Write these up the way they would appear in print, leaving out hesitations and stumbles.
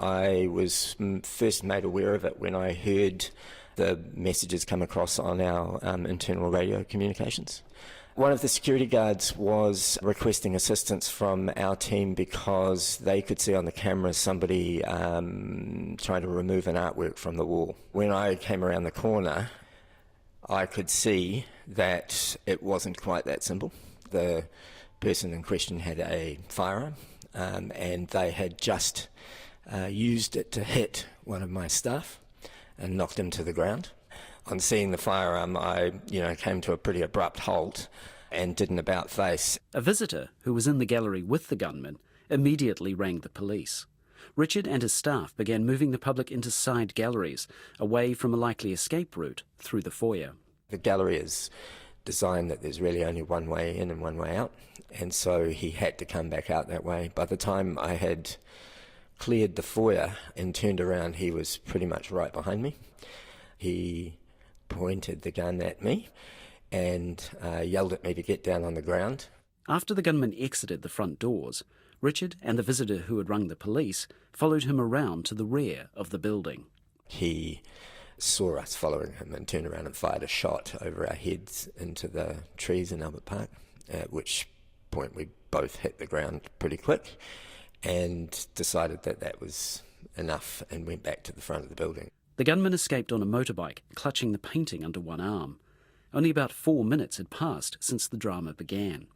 I was first made aware of it when I heard the messages come across on our internal radio communications. One of the security guards was requesting assistance from our team because they could see on the camera somebody trying to remove an artwork from the wall. When I came around the corner, I could see that it wasn't quite that simple. The person in question had a firearm, and they had just used it to hit one of my staff and knocked him to the ground. On seeing the firearm, I came to a pretty abrupt halt and did an about-face. A visitor who was in the gallery with the gunman immediately rang the police. Richard and his staff began moving the public into side galleries, away from a likely escape route through the foyer. The gallery is designed that there's really only one way in and one way out, and so he had to come back out that way. By the time I had cleared the foyer and turned around, he was pretty much right behind me. He pointed the gun at me and yelled at me to get down on the ground. After the gunman exited the front doors, Richard and the visitor who had rung the police followed him around to the rear of the building. He saw us following him and turned around and fired a shot over our heads into the trees in Albert Park, at which point we both hit the ground pretty quick and decided that that was enough and went back to the front of the building. The gunman escaped on a motorbike, clutching the painting under one arm. Only about 4 minutes had passed since the drama began.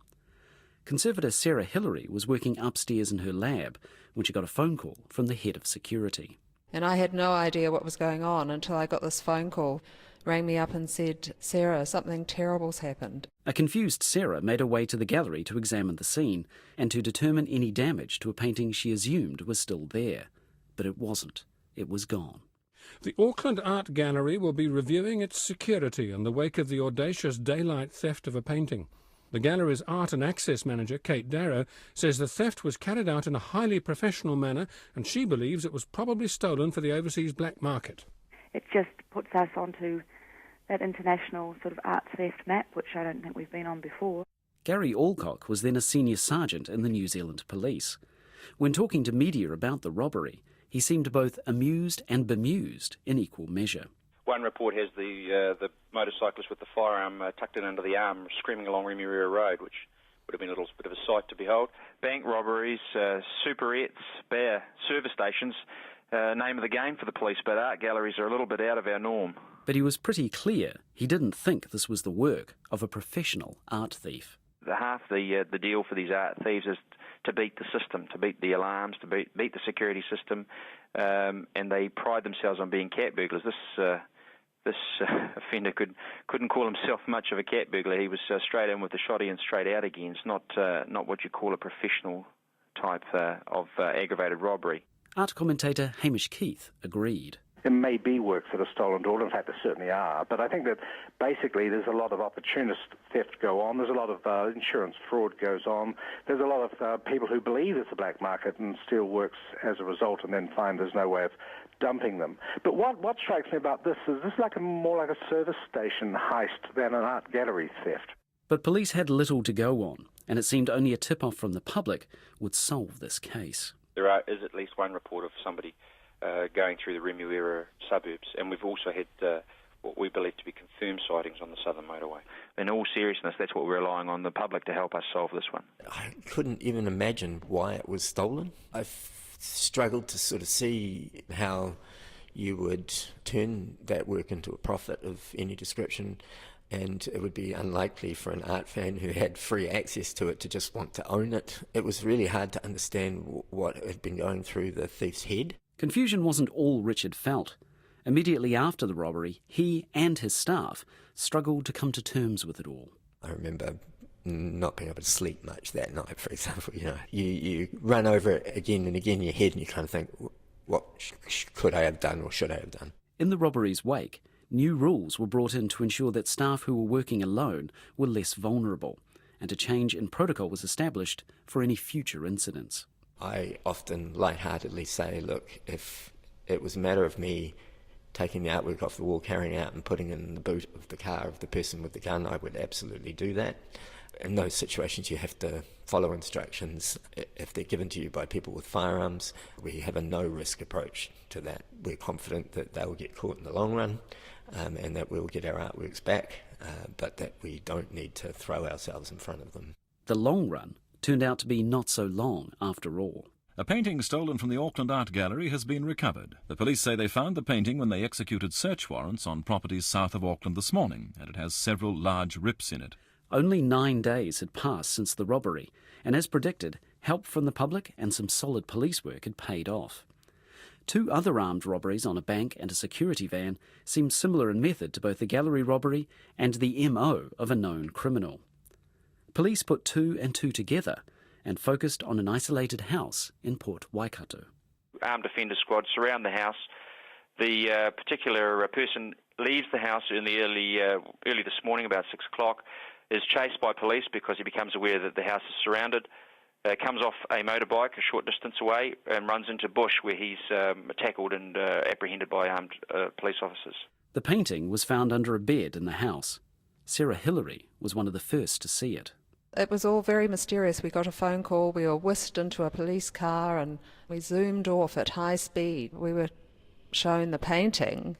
Conservator Sarah Hillary was working upstairs in her lab when she got a phone call from the head of security. And I had no idea what was going on until I got this phone call, rang me up and said, "Sarah, something terrible's happened." A confused Sarah made her way to the gallery to examine the scene and to determine any damage to a painting she assumed was still there. But it wasn't. It was gone. The Auckland Art Gallery will be reviewing its security in the wake of the audacious daylight theft of a painting. The gallery's Art and Access Manager, Kate Darrow, says the theft was carried out in a highly professional manner and she believes it was probably stolen for the overseas black market. It just puts us onto that international sort of art theft map, which I don't think we've been on before. Gary Alcock was then a senior sergeant in the New Zealand Police. When talking to media about the robbery, he seemed both amused and bemused in equal measure. One report has the motorcyclist with the firearm tucked in under the arm, screaming along Remuera Road, which would have been a little bit of a sight to behold. Bank robberies, superettes, bar service stations, name of the game for the police, but art galleries are a little bit out of our norm. But he was pretty clear he didn't think this was the work of a professional art thief. Half the deal for these art thieves is to beat the system, to beat the alarms, to beat the security system, and they pride themselves on being cat burglars. This offender couldn't call himself much of a cat burglar. He was straight in with the shotty and straight out again. It's not what you call a professional type of aggravated robbery. Art commentator Hamish Keith agreed. There may be works that are stolen to all, in fact there certainly are, but I think that basically there's a lot of opportunist theft go on, there's a lot of insurance fraud goes on, there's a lot of people who believe it's a black market and steal works as a result and then find there's no way of dumping them. But what strikes me about this is more like a service station heist than an art gallery theft. But police had little to go on, and it seemed only a tip-off from the public would solve this case. There is at least one report of somebody going through the Remuera suburbs, and we've also had what we believe to be confirmed sightings on the southern motorway. In all seriousness, that's what we're relying on the public to help us solve this one. I couldn't even imagine why it was stolen. I've struggled to sort of see how you would turn that work into a profit of any description, and it would be unlikely for an art fan who had free access to it to just want to own it. It was really hard to understand what had been going through the thief's head. Confusion wasn't all Richard felt. Immediately after the robbery, he and his staff struggled to come to terms with it all. I remember not being able to sleep much that night, for example. You run over it again and again in your head and you kind of think, what could I have done or should I have done? In the robbery's wake, new rules were brought in to ensure that staff who were working alone were less vulnerable, and a change in protocol was established for any future incidents. I often lightheartedly say, look, if it was a matter of me taking the artwork off the wall, carrying it out and putting it in the boot of the car of the person with the gun, I would absolutely do that. In those situations, you have to follow instructions. If they're given to you by people with firearms, we have a no-risk approach to that. We're confident that they will get caught in the long run, and that we'll get our artworks back, but that we don't need to throw ourselves in front of them. The long run turned out to be not so long after all. A painting stolen from the Auckland Art Gallery has been recovered. The police say they found the painting when they executed search warrants on properties south of Auckland this morning, and it has several large rips in it. Only 9 days had passed since the robbery, and as predicted, help from the public and some solid police work had paid off. 2 other armed robberies on a bank and a security van seemed similar in method to both the gallery robbery and the MO of a known criminal. Police put 2 and 2 together and focused on an isolated house in Port Waikato. Armed defender squad surround the house. The particular person leaves the house early this morning, about 6 o'clock, is chased by police because he becomes aware that the house is surrounded, comes off a motorbike a short distance away and runs into bush where he's tackled and apprehended by armed police officers. The painting was found under a bed in the house. Sarah Hillary was one of the first to see it. It was all very mysterious. We got a phone call, we were whisked into a police car and we zoomed off at high speed. We were shown the painting,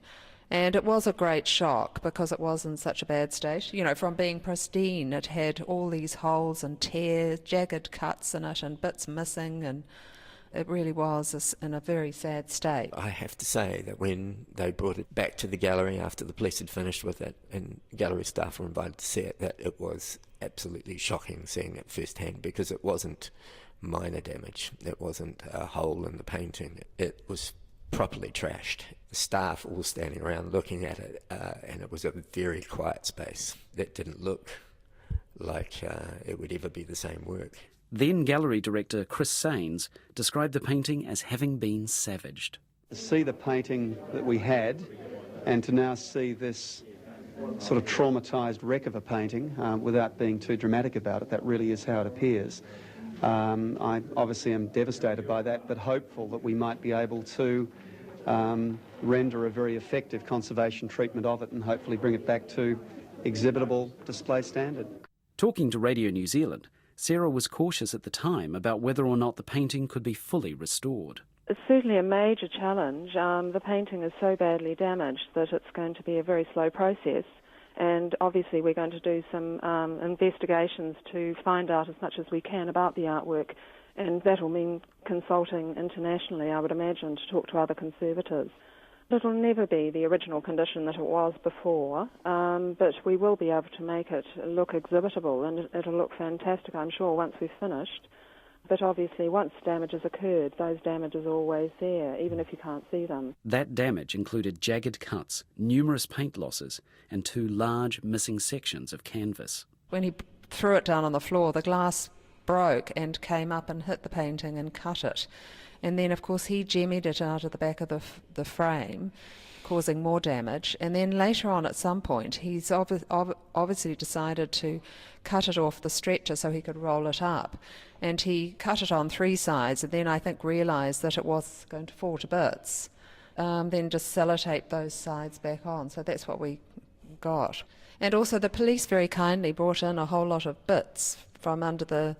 and it was a great shock because it was in such a bad state. You know, from being pristine, it had all these holes and tears, jagged cuts in it and bits missing, and it really was in a very sad state. I have to say that when they brought it back to the gallery after the police had finished with it and gallery staff were invited to see it, that it was absolutely shocking seeing it firsthand, because it wasn't minor damage. It wasn't a hole in the painting. It was properly trashed. The staff all standing around looking at it, and it was a very quiet space. That didn't look like it would ever be the same work. Then gallery director Chris Sains described the painting as having been savaged. To see the painting that we had and to now see this sort of traumatised wreck of a painting without being too dramatic about it, that really is how it appears. I obviously am devastated by that, but hopeful that we might be able to render a very effective conservation treatment of it and hopefully bring it back to exhibitable display standard. Talking to Radio New Zealand, Sarah was cautious at the time about whether or not the painting could be fully restored. It's certainly a major challenge. The painting is so badly damaged that it's going to be a very slow process, and obviously we're going to do some investigations to find out as much as we can about the artwork, and that will mean consulting internationally, I would imagine, to talk to other conservators. It'll never be the original condition that it was before, but we will be able to make it look exhibitable, and it'll look fantastic, I'm sure, once we've finished. But obviously, once damage has occurred, those damages are always there, even if you can't see them. That damage included jagged cuts, numerous paint losses, and 2 large missing sections of canvas. When he threw it down on the floor, the glass broke and came up and hit the painting and cut it. And then, of course, he jemmied it out of the back of the frame, causing more damage. And then later on, at some point, he's obviously decided to cut it off the stretcher so he could roll it up. And he cut it on 3 sides, and then I think realised that it was going to fall to bits. Then just sellotaped those sides back on. So that's what we got. And also the police very kindly brought in a whole lot of bits from under the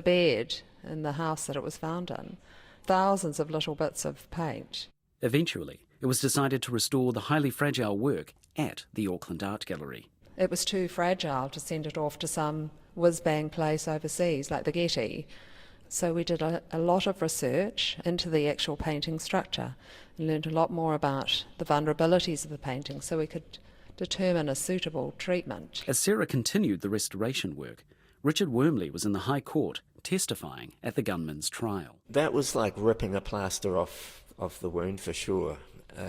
bed in the house that it was found in. Thousands of little bits of paint. Eventually, it was decided to restore the highly fragile work at the Auckland Art Gallery. It was too fragile to send it off to some whiz-bang place overseas, like the Getty. So we did a lot of research into the actual painting structure and learned a lot more about the vulnerabilities of the painting so we could determine a suitable treatment. As Sarah continued the restoration work, Richard Wormley was in the High Court testifying at the gunman's trial. That was like ripping a plaster off the wound for sure.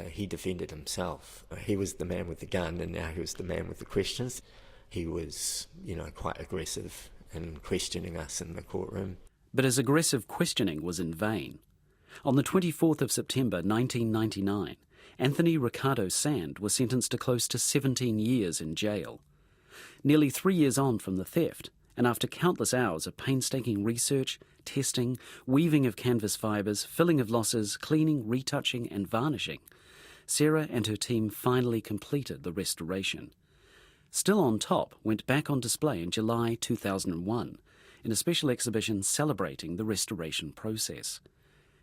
He defended himself. He was the man with the gun, and now he was the man with the questions. He was, quite aggressive in questioning us in the courtroom. But his aggressive questioning was in vain. On the 24th of September 1999, Anthony Ricardo Sand was sentenced to close to 17 years in jail. Nearly 3 years on from the theft, and after countless hours of painstaking research, testing, weaving of canvas fibres, filling of losses, cleaning, retouching and varnishing, Sarah and her team finally completed the restoration. Still on Top went back on display in July 2001 in a special exhibition celebrating the restoration process.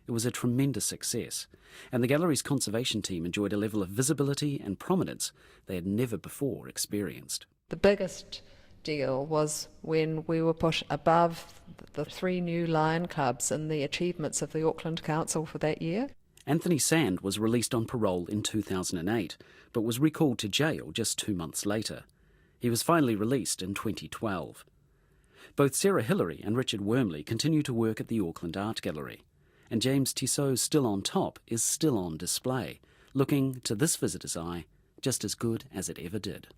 It was a tremendous success, and the gallery's conservation team enjoyed a level of visibility and prominence they had never before experienced. The biggest deal was when we were put above the 3 new lion cubs in the achievements of the Auckland Council for that year. Anthony Sand was released on parole in 2008, but was recalled to jail just 2 months later. He was finally released in 2012. Both Sarah Hillary and Richard Wormley continue to work at the Auckland Art Gallery, and James Tissot's Still on Top is still on display, looking, to this visitor's eye, just as good as it ever did.